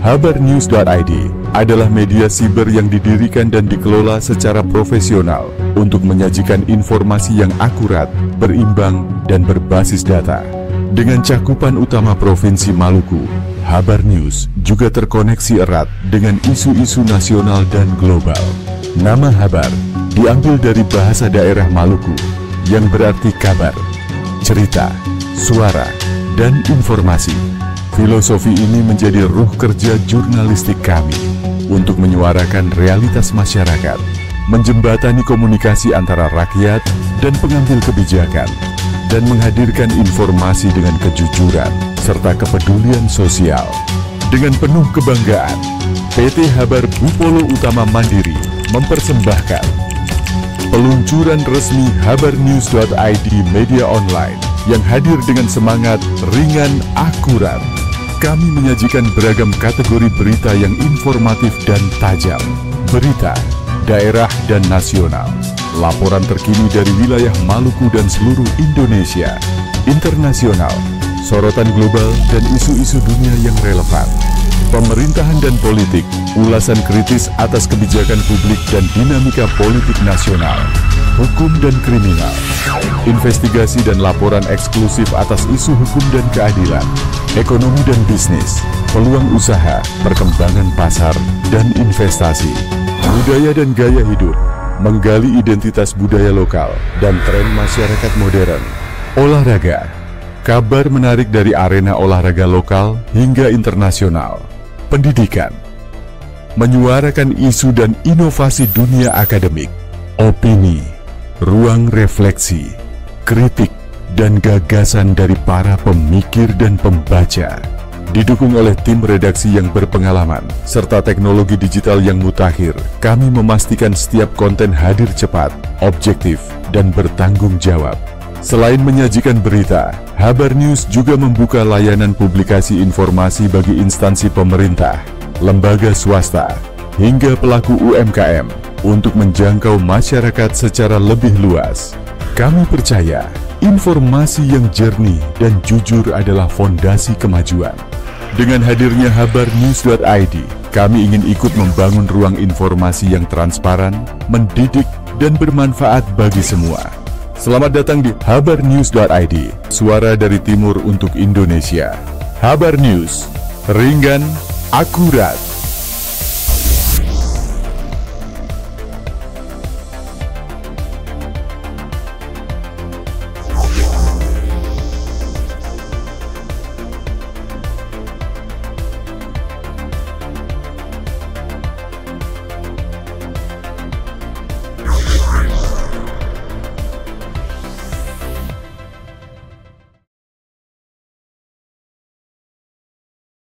Habarnews.id adalah media siber yang didirikan dan dikelola secara profesional untuk menyajikan informasi yang akurat, berimbang, dan berbasis data. Dengan cakupan utama Provinsi Maluku, Habarnews juga terkoneksi erat dengan isu-isu nasional dan global. Nama Habar diambil dari bahasa daerah Maluku yang berarti kabar, cerita, suara, dan informasi. Filosofi ini menjadi ruh kerja jurnalistik kami untuk menyuarakan realitas masyarakat, menjembatani komunikasi antara rakyat dan pengambil kebijakan, dan menghadirkan informasi dengan kejujuran serta kepedulian sosial. Dengan penuh kebanggaan, PT Habar Bupolo Utama Mandiri mempersembahkan peluncuran resmi Habarnews.id media online yang hadir dengan semangat ringan akurat. Kami menyajikan beragam kategori berita yang informatif dan tajam, berita, daerah dan nasional, laporan terkini dari wilayah Maluku dan seluruh Indonesia, internasional, sorotan global dan isu-isu dunia yang relevan, pemerintahan dan politik, ulasan kritis atas kebijakan publik dan dinamika politik nasional, hukum dan kriminal, investigasi dan laporan eksklusif atas isu hukum dan keadilan, ekonomi dan bisnis, peluang usaha, perkembangan pasar, dan investasi, budaya dan gaya hidup, menggali identitas budaya lokal dan tren masyarakat modern, olahraga, kabar menarik dari arena olahraga lokal hingga internasional, pendidikan, menyuarakan isu dan inovasi dunia akademik, opini, ruang refleksi, kritik, dan gagasan dari para pemikir dan pembaca. Didukung oleh tim redaksi yang berpengalaman, serta teknologi digital yang mutakhir, kami memastikan setiap konten hadir cepat, objektif, dan bertanggung jawab. Selain menyajikan berita, Habarnews juga membuka layanan publikasi informasi bagi instansi pemerintah, lembaga swasta, hingga pelaku UMKM untuk menjangkau masyarakat secara lebih luas. Kami percaya informasi yang jernih dan jujur adalah fondasi kemajuan. Dengan hadirnya Habarnews.id, kami ingin ikut membangun ruang informasi yang transparan, mendidik, dan bermanfaat bagi semua. Selamat datang di Habarnews.id, suara dari timur untuk Indonesia. Habarnews, ringan, akurat.